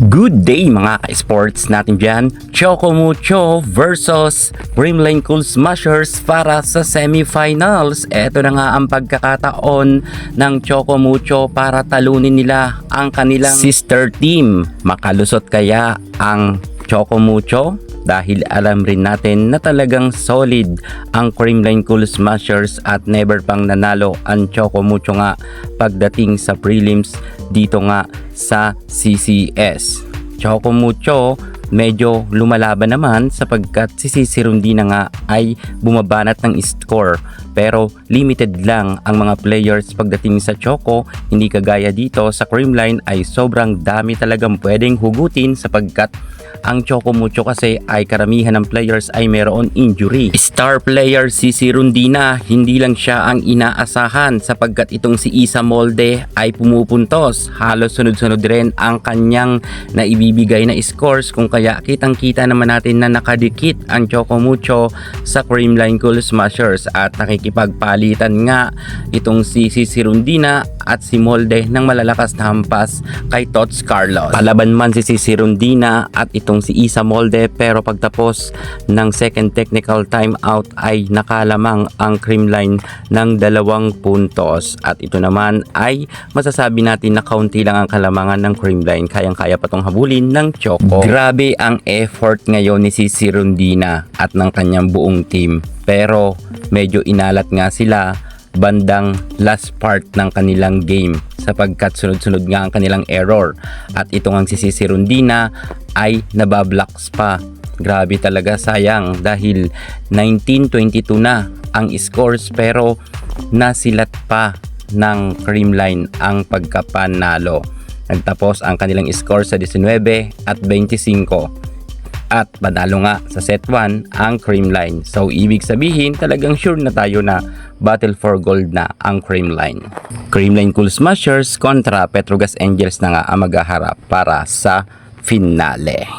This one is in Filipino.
Good day mga ka-sports natin dyan. Choco Mucho versus Creamline Cool Smashers para sa semifinals. Ito na nga ang pagkakataon ng Choco Mucho para talunin nila ang kanilang sister team. Makalusot kaya ang Choco Mucho? Dahil alam rin natin na talagang solid ang Creamline Cool Smashers at never pang nanalo ang Choco Mucho nga pagdating sa prelims dito nga sa CCS. Choco Mucho medyo lumalaban naman sapagkat si Sisirundi na nga ay bumabanat ng score, pero limited lang ang mga players pagdating sa Choco. Hindi kagaya dito sa Creamline ay sobrang dami talagang pwedeng hugutin sapagkat ang Choco Mucho kasi ay karamihan ng players ay mayroon injury. Star player si Sirundina, hindi lang siya ang inaasahan sapagkat itong si Isa Molde ay pumupuntos. Halos sunod-sunod rin ang kanyang naibibigay na scores, kung kaya kitang-kita naman natin na nakadikit ang Choco Mucho sa Creamline Cool Smashers at nakikipagpalitan nga itong si Sirundina at si Molde ng malalakas na hampas kay Tots Carlos. Palaban man si Sirundina at itong si Isa Molde, pero pagtapos ng second technical timeout ay nakalamang ang Creamline ng 2 puntos at ito naman ay masasabi natin na kaunti lang ang kalamangan ng Creamline. Kayang-kaya pa tong habulin ng Choco. Grabe ang effort ngayon ni Sirundina at ng kanyang buong team, pero medyo inalat nga sila bandang last part ng kanilang game sapagkat sunod-sunod nga ang kanilang error at ito ngang si Sirundina ay nabablocks pa. Grabe talaga, sayang dahil 19-22 na ang scores pero nasilat pa ng Creamline ang pagkapanalo. Nagtapos ang kanilang score sa 19 at 25 at panalo nga sa set 1 ang Creamline. So ibig sabihin talagang sure na tayo na battle for gold na ang Creamline. Creamline Cool Smashers kontra Petrogas Angels na nga ang maghaharap para sa finale.